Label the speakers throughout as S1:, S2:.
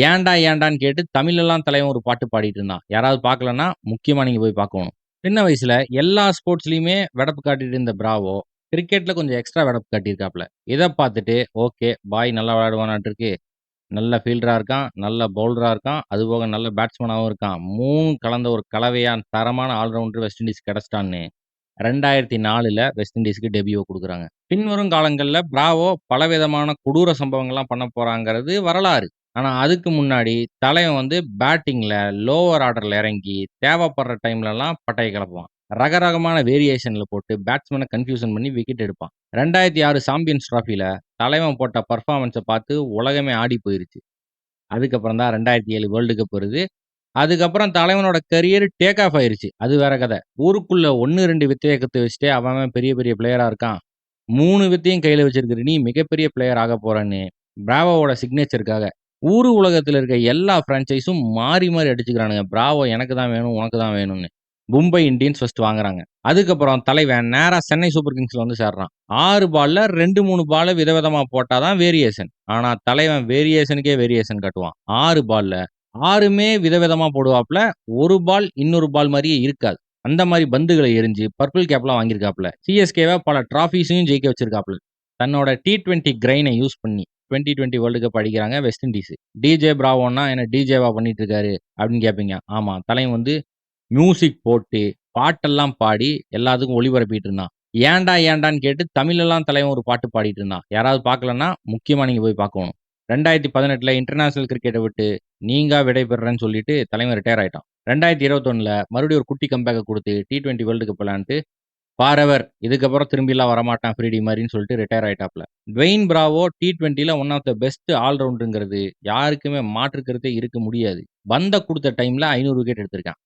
S1: ஏன்டா ஏன்டான்னு கேட்டு தமிழ்லலாம் தலைவன் ஒரு பாட்டு பாடிட்டு இருந்தான். யாராவது பார்க்கலன்னா, முக்கியமா நீங்க போய் பார்க்கோணும். சின்ன வயசுல எல்லா ஸ்போர்ட்ஸ்லயுமே வெடப்பு காட்டிட்டு இருந்த பிராவோ, கிரிக்கெட்ல கொஞ்சம் எக்ஸ்ட்ரா வெடப்பு காட்டியிருக்காப்ல. இத பார்த்துட்டு, ஓகே பாய் நல்லா விளையாடுவானாட்டுருக்கு. நல்ல ஃபீல்டரா இருக்கான், நல்ல பவுலரா இருக்கான், அதுபோக நல்ல பேட்ஸ்மேனாவும் இருக்கான். 3 கலந்த ஒரு கலவையா தரமான ஆல்ரவுண்டர் வெஸ்ட் இண்டீஸ் கிடைச்சிட்டான்னு 2004ல வெஸ்ட் இண்டீஸ்க்கு டெபியூ குடுக்குறாங்க. பின்வரும் காலங்கள்ல பிராவோ பலவிதமான கொடூர சம்பவங்கள்லாம் பண்ண போறாங்கிறது வரலாறு. ஆனா, அதுக்கு முன்னாடி தலைவன் பேட்டிங்ல லோவர் ஆர்டர்ல இறங்கி தேவைப்படுற டைம்லலாம் பட்டைய கிளப்புவான். ரகரகமான வேரியேஷன்ல போட்டு பேட்ஸ்மேன கன்ஃப்யூஷன் பண்ணி விக்கெட் எடுப்பான். 2006 சாம்பியன்ஸ் டிராஃபில தலைவன் போட்ட பெர்ஃபார்மன்ஸ பார்த்து உலகமே ஆடி போயிருச்சு. அதுக்கப்புறம் தான் 2007 வேர்ல்டு கப் வருது. அதுக்கப்புறம் தலைவனோட கரியர் டேக் ஆஃப் ஆயிருச்சு. அது வேற கத. ஊருக்குள்ள 1, 2 வித்தைய கத்து வச்சுட்டே அவன் அவன் பெரிய பெரிய பிளேயரா இருக்கான். 3 வித்தையும் கையில வச்சிருக்கிற நீ மிகப்பெரிய பிளேயர் ஆகப் போறன்னு, பிராவோவோட சிக்னேச்சர்க்காக ஊரு உலகத்துல இருக்க எல்லா பிரான்சைஸும் மாறி மாறி அடிச்சுக்கிறானுங்க. பிராவோ எனக்கு தான் வேணும், உனக்கு தான் வேணும்னு. மும்பை இந்தியன்ஸ் ஃபர்ஸ்ட் வாங்குறாங்க. அதுக்கப்புறம் தலைவன் நேரா சென்னை சூப்பர் கிங்ஸ்ல சேர்றான். 6 பால்ல 2, 3 பால விதவிதமா போட்டா தான் வேரியேஷன். ஆனா தலைவன் வேரியேஷனுக்கே வேரியேஷன் காட்டுவான். 6 பால்ல 6மே விதவிதமா போடுவாப்ல. 1 பால் இன்னொரு பால் மாரியே இருக்காது. அந்த மாரி பந்துகள எறிஞ்சு பர்பிள் கேப்லாம் வாங்கியிருக்காப்ல. சிஎஸ்கேவ பல டிராஃபீஸையும் ஜெயிக்க வச்சிருக்காப்ல. தன்னோட T20 கிரைன யூஸ் பண்ணி 2020 வேர்ல்டு கப் அடிக்கிறாங்க வெஸ்ட் இண்டீஸ். டிஜே பிராவோன்னா என்ன டிஜேவா பண்ணிட்டு இருக்காரு? அப்படின்னு கேட்பீங்க. ஆமா, தலைவன் மியூசிக் போட்டு, பாட்டெல்லாம் பாடி எல்லாத்துக்கும் ஒளிபரப்பிட்டு இருந்தான். ஏன்டா ஏன்டான்னு கேட்டு தமிழ்லலாம் தலைவன் ஒரு பாட்டு பாடிட்டு இருந்தான். யாராவது பார்க்கலன்னா, முக்கியமா நீங்க போய் பார்க்கோணும். 2018ல இன்டர்நேஷனல் கிரிக்கெட்ட விட்டு நீங்கா விடைபெறுறேன்னு சொல்லிட்டு தலைவன் ரிட்டயர் ஆயிட்டான். 2021ல மறுபடியும் ஒரு குட்டி கம்பேக்க குடுத்து T20 வேர்ல்டு கப் விளையாண்டுட்டு ஃபாரெவர் இதுக்கப்புறம் திரும்பிலாம் வரமாட்டான் ஃப்ரீடி மாரின்னு சொல்லிட்டு ரிட்டயர் ஆயிட்டாப்ல. ட்வெய்ன் பிராவோ T20ல ஒன் ஆஃப் த பெஸ்ட் ஆல்ரவுண்டர்ங்கிறது யாருக்குமே மாற்று கருத்தே இருக்க முடியாது. பந்த குடுத்த டைம்ல 500 விக்கெட் எடுத்திருக்கான்.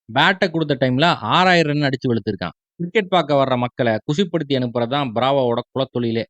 S1: பேட்ட குடுத்த டைம்ல 6000 ரன் அடிச்சு வெளுத்திருக்கான். கிரிக்கெட் பார்க்க வர்ற மக்கள குஷிப்படுத்தி அனுப்புறது தான் பிராவோவோட குலத்தொழிலே.